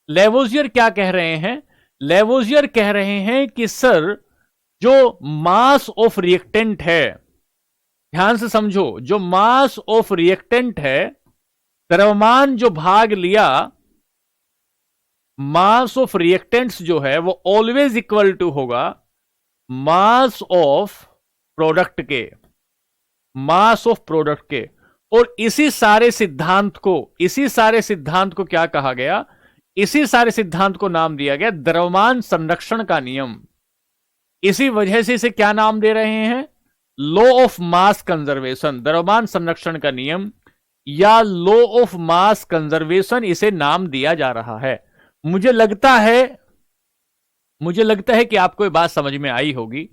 लेवोजियर क्या कह रहे हैं, लेवोजियर कह रहे हैं कि सर जो मास ऑफ रिएक्टेंट है, ध्यान से समझो, जो मास ऑफ रिएक्टेंट है, द्रव्यमान जो भाग लिया, मास ऑफ रिएक्टेंट्स जो है वो ऑलवेज इक्वल टू होगा मास ऑफ प्रोडक्ट के, मास ऑफ प्रोडक्ट के। और इसी सारे सिद्धांत को क्या कहा गया, इसी सारे सिद्धांत को नाम दिया गया द्रव्यमान संरक्षण का नियम। इसी वजह से इसे क्या नाम दे रहे हैं, लॉ ऑफ मास कंजर्वेशन, द्रव्यमान संरक्षण का नियम या लॉ ऑफ मास कंजर्वेशन इसे नाम दिया जा रहा है। मुझे लगता है कि आपको ये बात समझ में आई होगी,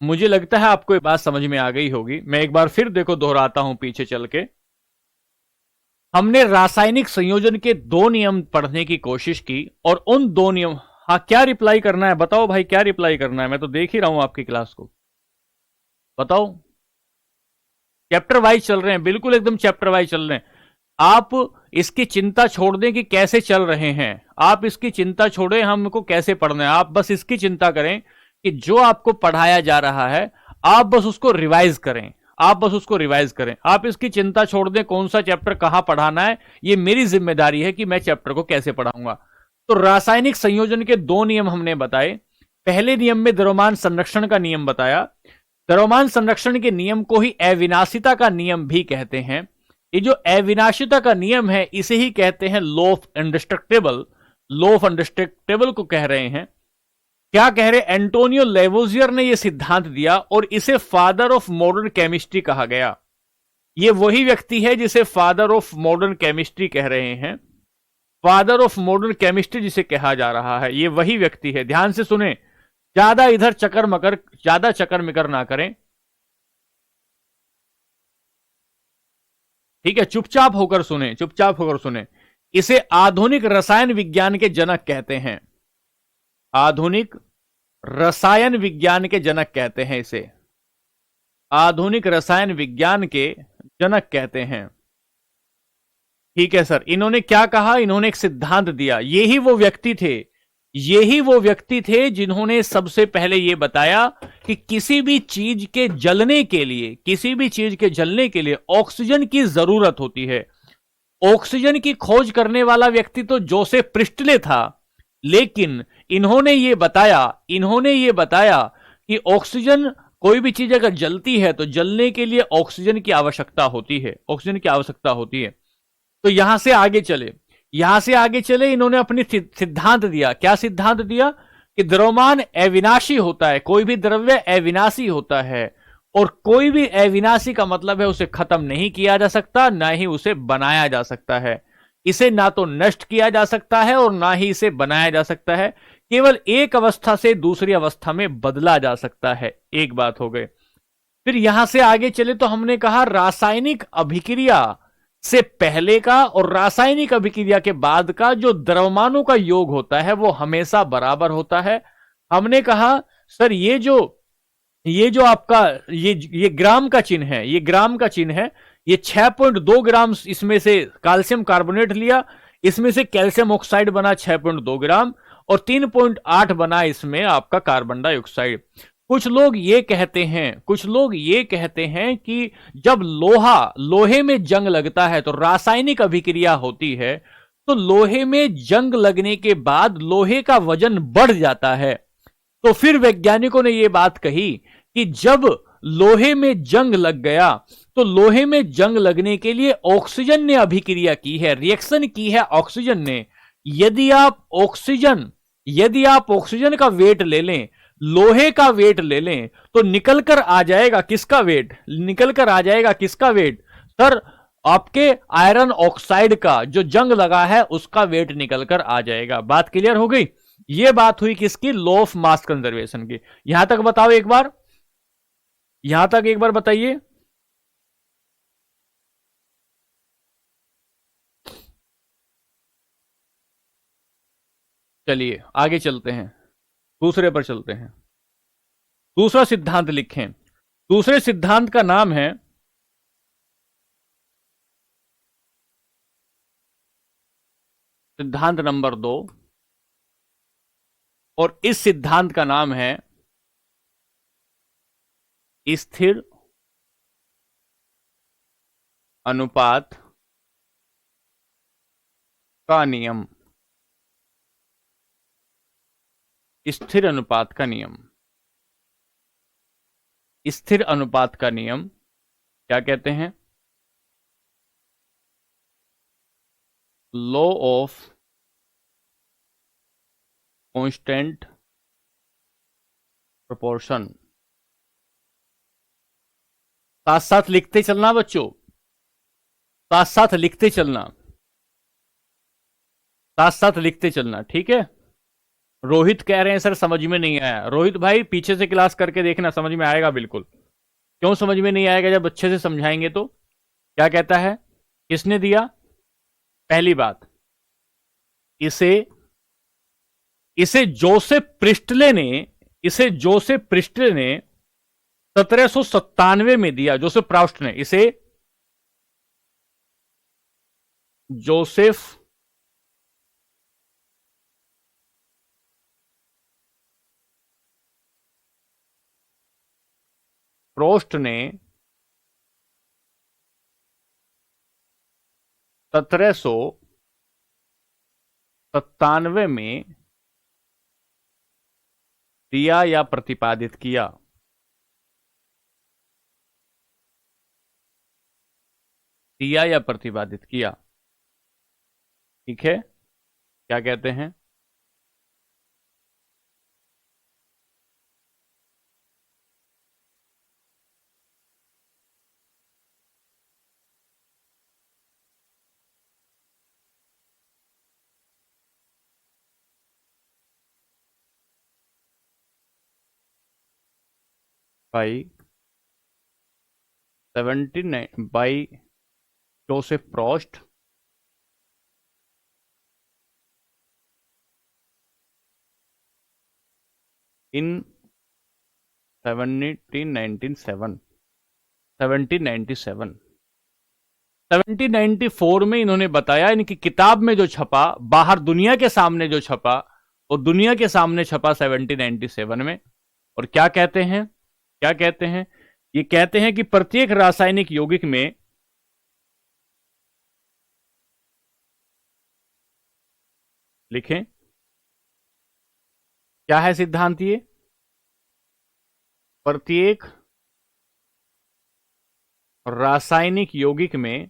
मुझे लगता है आपको ये बात समझ में आ गई होगी। मैं एक बार फिर देखो दोहराता हूं पीछे चल के। हमने रासायनिक संयोजन के 2 नियम पढ़ने की कोशिश की और उन 2 नियम, हाँ क्या रिप्लाई करना है बताओ भाई, क्या रिप्लाई करना है, मैं तो देख ही रहा हूं आपकी क्लास को, बताओ। चैप्टर वाइज चल रहे हैं, बिल्कुल एकदम चैप्टर वाइज चल रहे हैं। आप इसकी चिंता छोड़ दें कि कैसे चल रहे हैं, आप इसकी चिंता छोड़ें हमको कैसे पढ़ना है, आप बस इसकी चिंता करें कि जो आपको पढ़ाया जा रहा है आप बस उसको रिवाइज करें, आप बस उसको रिवाइज करें। आप इसकी चिंता छोड़ दें कौन सा चैप्टर कहां पढ़ाना है, ये मेरी जिम्मेदारी है कि मैं चैप्टर को कैसे पढ़ाऊंगा। तो रासायनिक संयोजन के 2 नियम हमने बताए। पहले नियम में द्रव्यमान संरक्षण का नियम बताया। द्रव्यमान संरक्षण के नियम को ही अविनाशिता का नियम भी कहते हैं। ये जो अविनाशिता का नियम है इसे ही कहते हैं law of indestructible, law of indestructible को कह रहे हैं। क्या कह रहे, एंटोनियो लेवोजियर ने यह सिद्धांत दिया और इसे फादर ऑफ मॉडर्न केमिस्ट्री कहा गया। यह वही व्यक्ति है जिसे फादर ऑफ मॉडर्न केमिस्ट्री कह रहे हैं, फादर ऑफ मॉडर्न केमिस्ट्री जिसे कहा जा रहा है, यह वही व्यक्ति है। ध्यान से सुने, ज्यादा इधर ज्यादा चक्कर मिकर ना करें, ठीक है, चुपचाप होकर सुने, चुपचाप होकर सुने। इसे आधुनिक रसायन विज्ञान के जनक कहते हैं, आधुनिक रसायन विज्ञान के जनक कहते हैं, इसे आधुनिक रसायन विज्ञान के जनक कहते हैं। ठीक है सर, इन्होंने क्या कहा, इन्होंने एक सिद्धांत दिया। यही वो व्यक्ति थे जिन्होंने सबसे पहले यह बताया कि किसी भी चीज के जलने के लिए ऑक्सीजन की जरूरत होती है। ऑक्सीजन की खोज करने वाला व्यक्ति तो जोसेफ प्रिस्टले था, लेकिन इन्होंने ये बताया कि ऑक्सीजन, कोई भी चीज अगर जलती है तो जलने के लिए ऑक्सीजन की आवश्यकता होती है, ऑक्सीजन की आवश्यकता होती है। तो यहां से आगे चले, इन्होंने अपनी सिद्धांत दिया। क्या सिद्धांत दिया कि द्रव्यमान अविनाशी होता है, कोई भी द्रव्य अविनाशी होता है और कोई भी अविनाशी का मतलब है उसे खत्म नहीं किया जा सकता, ना ही उसे बनाया जा सकता है। इसे ना तो नष्ट किया जा सकता है और ना ही इसे बनाया जा सकता है। केवल एक अवस्था से दूसरी अवस्था में बदला जा सकता है। एक बात हो गई। फिर यहां से आगे चले तो हमने कहा रासायनिक अभिक्रिया से पहले का और रासायनिक अभिक्रिया के बाद का जो द्रव्यमानों का योग होता है वो हमेशा बराबर होता है। हमने कहा सर ये जो आपका ये ग्राम का चिन्ह है, ये ग्राम का चिन्ह है। ये 6.2 ग्राम इसमें से कैल्शियम कार्बोनेट लिया, इसमें से कैल्शियम ऑक्साइड बना 6.2 ग्राम और 3.8 बना इसमें आपका कार्बन डाइऑक्साइड। कुछ लोग ये कहते हैं कि जब लोहे में जंग लगता है तो रासायनिक अभिक्रिया होती है, तो लोहे में जंग लगने के बाद लोहे का वजन बढ़ जाता है। तो फिर वैज्ञानिकों ने यह बात कही कि जब लोहे में जंग लग गया तो लोहे में जंग लगने के लिए ऑक्सीजन ने अभिक्रिया की है, रिएक्शन की है ऑक्सीजन ने। यदि आप ऑक्सीजन का वेट ले लें, लोहे का वेट ले लें, तो निकल कर आ जाएगा किसका वेट? सर, आपके आयरन ऑक्साइड का जो जंग लगा है उसका वेट निकल कर आ जाएगा। बात क्लियर हो गई? ये बात हुई किसकी? लॉ ऑफ मास कंजर्वेशन की। यहां तक बताओ एक बार, बताइए। चलिए आगे चलते हैं, दूसरे पर चलते हैं। दूसरा सिद्धांत लिखें। दूसरे सिद्धांत का नाम है सिद्धांत नंबर 2 और इस सिद्धांत का नाम है स्थिर अनुपात का नियम। स्थिर अनुपात का नियम। स्थिर अनुपात का नियम क्या कहते हैं? Law of constant proportion. साथ साथ लिखते चलना बच्चों, साथ साथ लिखते चलना, ठीक है। रोहित कह रहे हैं सर समझ में नहीं आया। रोहित भाई पीछे से क्लास करके देखना, समझ में आएगा बिल्कुल। क्यों समझ में नहीं आएगा? जब अच्छे से समझाएंगे तो। क्या कहता है? किसने दिया? पहली बात, इसे इसे जोसेफ प्रिस्टले ने 1797 में दिया। जोसेफ प्राउस्ट ने इसे जोसेफ प्रोस्ट ने 1797 में दिया या प्रतिपादित किया। ठीक है, क्या कहते हैं? बाई 79 बाई जोसेफ प्रोस्ट इन 1794 में इन्होंने बताया। इनकी किताब में जो छपा, बाहर दुनिया के सामने जो छपा, और दुनिया के सामने छपा 1797 में। और क्या कहते हैं? ये कहते हैं कि प्रत्येक रासायनिक यौगिक में लिखें, क्या है सिद्धांत? ये प्रत्येक रासायनिक यौगिक में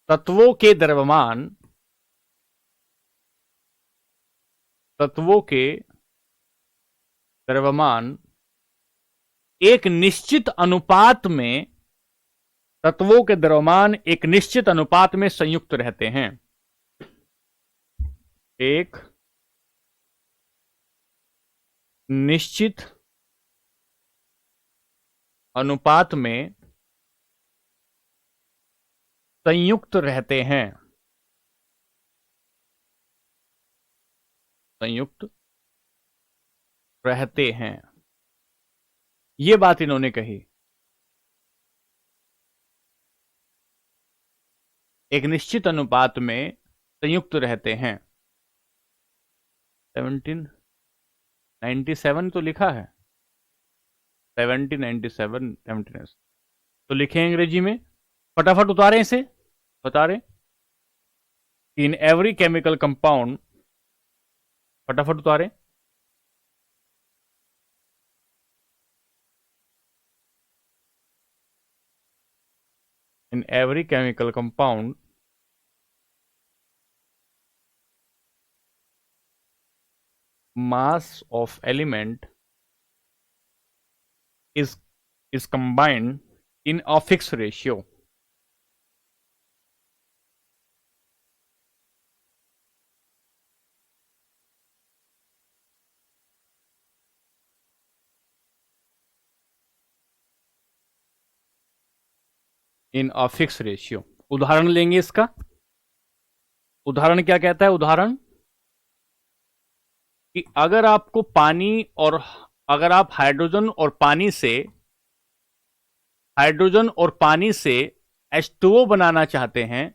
तत्वों के द्रव्यमान तत्वों के द्रव्यमान एक निश्चित अनुपात में, तत्वों के द्रव्यमान एक निश्चित अनुपात में संयुक्त रहते हैं। एक निश्चित अनुपात में संयुक्त रहते हैं, संयुक्त रहते हैं, ये बात इन्होंने कही। एक निश्चित अनुपात में संयुक्त रहते हैं। 1797 तो लिखा है, 1797 तो लिखे अंग्रेजी में, फटाफट उतारें इसे, बता रहे इन एवरी केमिकल कंपाउंड, फटाफट उतारें। In every chemical compound, mass of element is combined in a fixed ratio. In a fix ratio. उदाहरण लेंगे इसका। उदाहरण क्या कहता है? उदाहरण कि अगर आपको पानी और अगर आप हाइड्रोजन और पानी से H2O बनाना चाहते हैं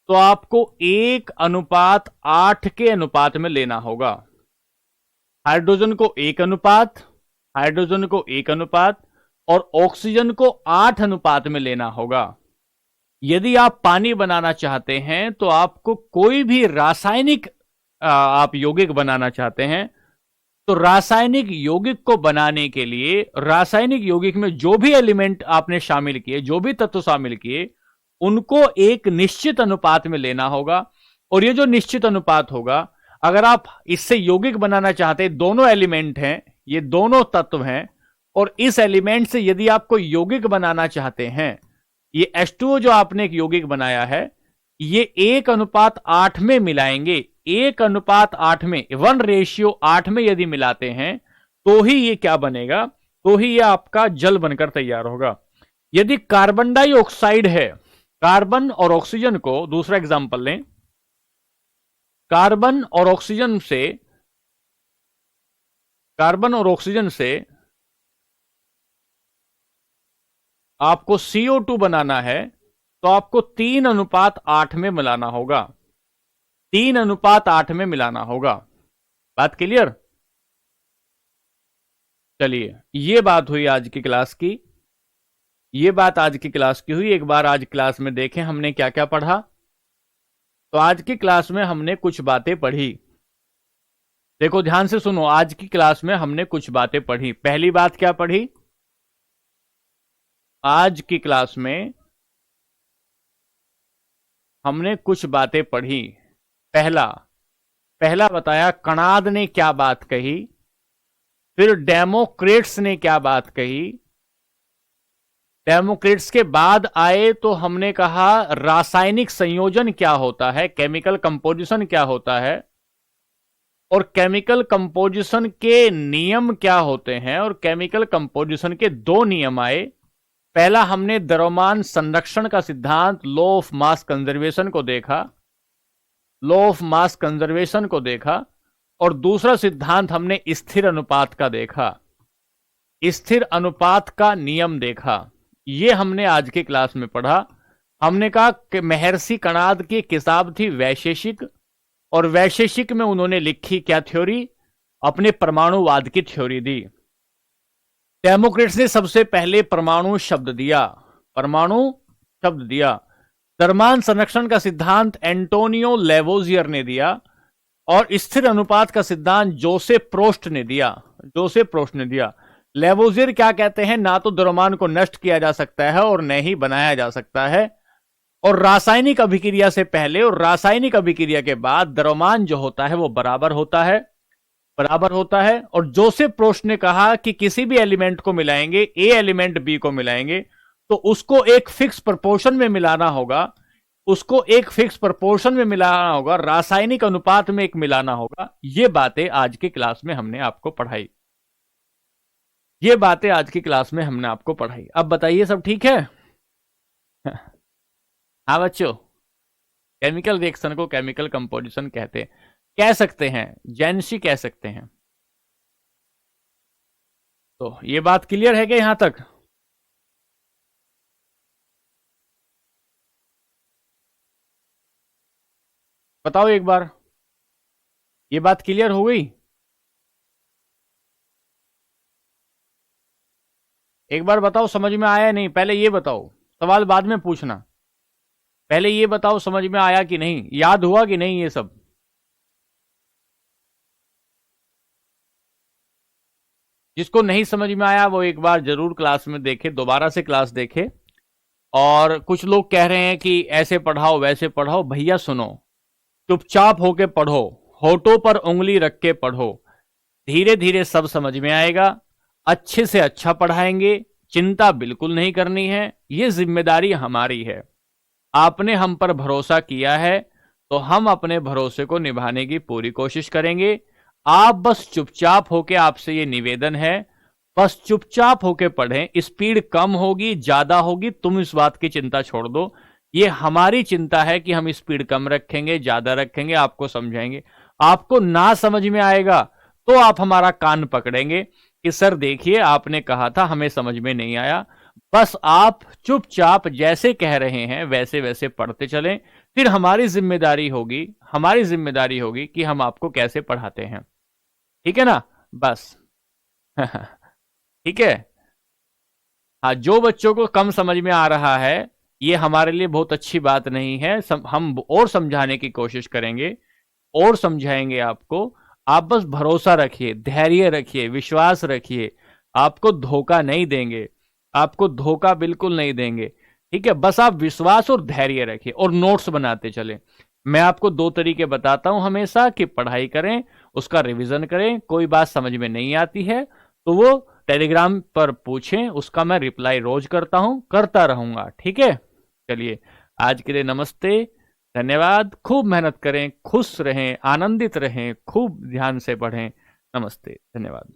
तो आपको 1:8 के अनुपात में लेना होगा। हाइड्रोजन को 1 अनुपात, हाइड्रोजन को 1 अनुपात और ऑक्सीजन को 8 अनुपात में लेना होगा। यदि आप पानी बनाना चाहते हैं तो आपको कोई भी रासायनिक आप यौगिक बनाना चाहते हैं तो रासायनिक यौगिक को बनाने के लिए रासायनिक यौगिक में जो भी एलिमेंट आपने शामिल किए, जो भी तत्व शामिल किए, उनको एक निश्चित अनुपात में लेना होगा। और ये जो निश्चित अनुपात होगा, अगर आप इससे यौगिक बनाना चाहते हैं, दोनों एलिमेंट हैं, ये दोनों तत्व हैं, और इस एलिमेंट से यदि आपको यौगिक बनाना चाहते हैं, ये H2O जो आपने एक यौगिक बनाया है, ये 1:8 में मिलाएंगे। 1:8 में, 1:8 में यदि मिलाते हैं तो ही ये क्या बनेगा? तो ही ये आपका जल बनकर तैयार होगा। यदि कार्बन डाइऑक्साइड है, कार्बन और ऑक्सीजन को, दूसरा एग्जांपल लें, कार्बन और ऑक्सीजन से आपको CO2 बनाना है तो आपको 3:8 में मिलाना होगा। 3:8 में मिलाना होगा। बात क्लियर? चलिए, ये बात हुई आज की क्लास की। ये बात आज की क्लास की हुई। एक बार आज क्लास में देखें हमने क्या क्या पढ़ा। तो आज की क्लास में हमने कुछ बातें पढ़ी। देखो ध्यान से सुनो, आज की क्लास में हमने कुछ बातें पढ़ी। पहली बात क्या पढ़ी? आज की क्लास में हमने कुछ बातें पढ़ी। पहला बताया कणाद ने क्या बात कही, फिर डेमोक्रेट्स ने क्या बात कही। डेमोक्रेट्स के बाद आए तो हमने कहा रासायनिक संयोजन क्या होता है, केमिकल कंपोजिशन क्या होता है, और केमिकल कंपोजिशन के नियम क्या होते हैं। और केमिकल कंपोजिशन के 2 नियम आए। पहला हमने द्रव्यमान संरक्षण का सिद्धांत, लॉ ऑफ मास कंजर्वेशन को देखा, लॉ ऑफ मास कंजर्वेशन को देखा। और दूसरा सिद्धांत हमने स्थिर अनुपात का देखा, स्थिर अनुपात का नियम देखा। ये हमने आज की क्लास में पढ़ा। हमने कहा कि महर्षि कणाद की किताब थी वैशेषिक, और वैशेषिक में उन्होंने लिखी क्या थ्योरी? अपने परमाणुवाद की थ्योरी दी। डेमोक्रेट्स ने सबसे पहले परमाणु शब्द दिया, परमाणु शब्द दिया। द्रव्यमान संरक्षण का सिद्धांत एंटोनियो लेवोजियर ने दिया, और स्थिर अनुपात का सिद्धांत जोसेफ प्रोस्ट ने दिया। लेवोजियर क्या कहते हैं? ना तो द्रव्यमान को नष्ट किया जा सकता है और न ही बनाया जा सकता है। और रासायनिक अभिक्रिया से पहले और रासायनिक अभिक्रिया के बाद द्रव्यमान जो होता है वो बराबर होता है, बराबर होता है। और जोसेफ प्रोस्ट ने कहा कि किसी भी एलिमेंट को मिलाएंगे, ए एलिमेंट बी को मिलाएंगे तो उसको एक फिक्स प्रोपोर्शन में मिलाना होगा, उसको एक फिक्स प्रोपोर्शन में मिलाना होगा, रासायनिक अनुपात में एक मिलाना होगा। ये बातें आज की क्लास में हमने आपको पढ़ाई, ये बातें आज की क्लास में हमने आपको पढ़ाई। अब बताइए सब ठीक है? हाँ बच्चों, केमिकल रिएक्शन को केमिकल कंपोजिशन कहते हैं, कह सकते हैं, जेनेसी कह सकते हैं। तो ये बात क्लियर है क्या यहां तक? बताओ एक बार, ये बात क्लियर हो गई? एक बार बताओ समझ में आया नहीं? पहले ये बताओ, सवाल बाद में पूछना, पहले ये बताओ समझ में आया कि नहीं, याद हुआ कि नहीं ये सब? जिसको नहीं समझ में आया वो एक बार जरूर क्लास में देखे, दोबारा से क्लास देखे। और कुछ लोग कह रहे हैं कि ऐसे पढ़ाओ वैसे पढ़ाओ, भैया सुनो, चुपचाप होके पढ़ो, होठों पर उंगली रख के पढ़ो, धीरे धीरे सब समझ में आएगा, अच्छे से अच्छा पढ़ाएंगे, चिंता बिल्कुल नहीं करनी है, ये जिम्मेदारी हमारी है। आपने हम पर भरोसा किया है तो हम अपने भरोसे को निभाने की पूरी कोशिश करेंगे। आप बस चुपचाप होके, आपसे ये निवेदन है, बस चुपचाप होके पढ़ें। स्पीड कम होगी ज्यादा होगी तुम इस बात की चिंता छोड़ दो, ये हमारी चिंता है कि हम स्पीड कम रखेंगे ज्यादा रखेंगे, आपको समझाएंगे। आपको ना समझ में आएगा तो आप हमारा कान पकड़ेंगे कि सर देखिए आपने कहा था हमें समझ में नहीं आया। बस आप चुपचाप जैसे कह रहे हैं वैसे वैसे पढ़ते चलें, फिर हमारी जिम्मेदारी होगी, हमारी जिम्मेदारी होगी कि हम आपको कैसे पढ़ाते हैं। ठीक है ना? बस ठीक है। हाँ, जो बच्चों को कम समझ में आ रहा है ये हमारे लिए बहुत अच्छी बात नहीं है, हम और समझाने की कोशिश करेंगे और समझाएंगे आपको। आप बस भरोसा रखिए, धैर्य रखिए, विश्वास रखिए, आपको धोखा नहीं देंगे, आपको धोखा बिल्कुल नहीं देंगे। ठीक है, बस आप विश्वास और धैर्य रखिए और नोट्स बनाते चलें। मैं आपको 2 तरीके बताता हूं हमेशा कि पढ़ाई करें, उसका रिवीजन करें। कोई बात समझ में नहीं आती है तो वो टेलीग्राम पर पूछें, उसका मैं रिप्लाई रोज करता हूं, करता रहूंगा। ठीक है, चलिए आज के लिए नमस्ते, धन्यवाद। खूब मेहनत करें, खुश रहें, आनंदित रहें, खूब ध्यान से पढ़ें। नमस्ते, धन्यवाद।